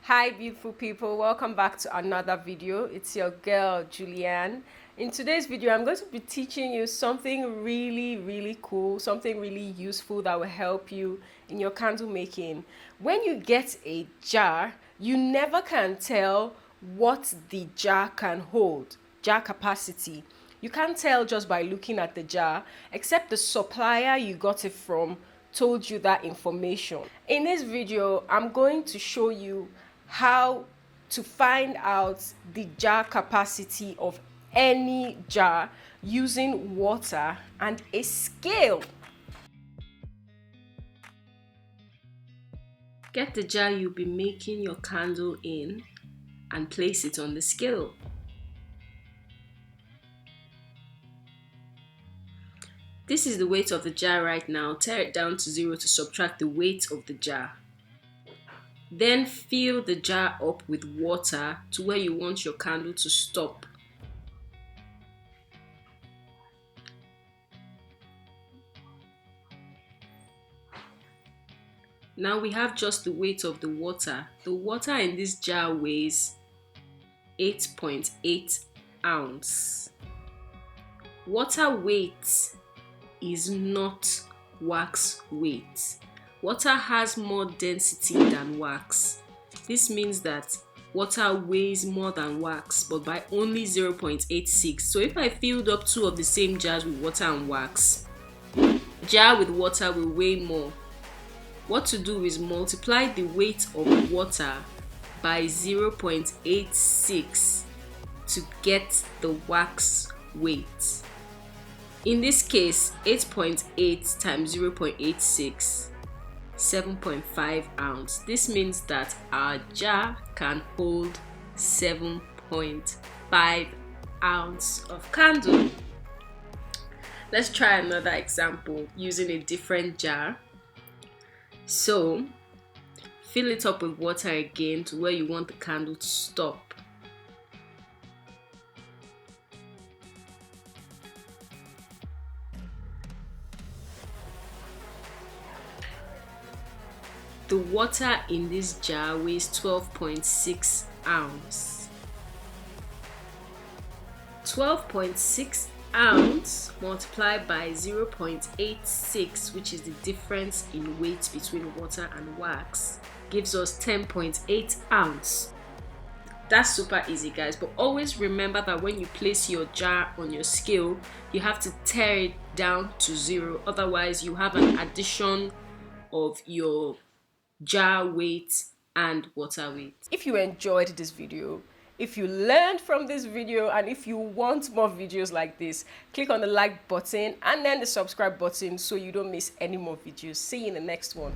Hi beautiful people, welcome back to another video. It's your girl Julianne. In today's video I'm going to be teaching you something really cool, something really useful that will help you in your candle making. When you get a jar, you never can tell what the jar can hold, jar capacity. You can't tell just by looking at the jar, except the supplier you got it from told you that information. In this video I'm going to show you how to find out the jar capacity of any jar using water and a scale. Get the jar you'll be making your candle in and place it on the scale. This is the weight of the jar right now. Tear it down to 0 to subtract the weight of the jar. Then fill the jar up with water to where you want your candle to stop. Now we have just the weight of the water. The water in this jar weighs 8.8 ounces. Water weight is not wax weight. Water has more density than wax. This means that water weighs more than wax, but by only 0.86. So if I filled up 2 of the same jars with water and wax, jar with water will weigh more. What to do is multiply the weight of water by 0.86 to get the wax weight. In this case, 8.8 times 0.86, 7.5 ounces. This means that our jar can hold 7.5 ounces of candle. Let's try another example using a different jar. So fill it up with water again to where you want the candle to stop. The water in this jar weighs 12.6 ounces. 12.6 ounces multiplied by 0.86, which is the difference in weight between water and wax, gives us 10.8 ounces. That's super easy, guys, but always remember that when you place your jar on your scale, you have to tear it down to 0. Otherwise, you have an addition of your jar weight and water weight. If you enjoyed this video, if you learned from this video, and if you want more videos like this, click on the like button and then the subscribe button so you don't miss any more videos. See you in the next one.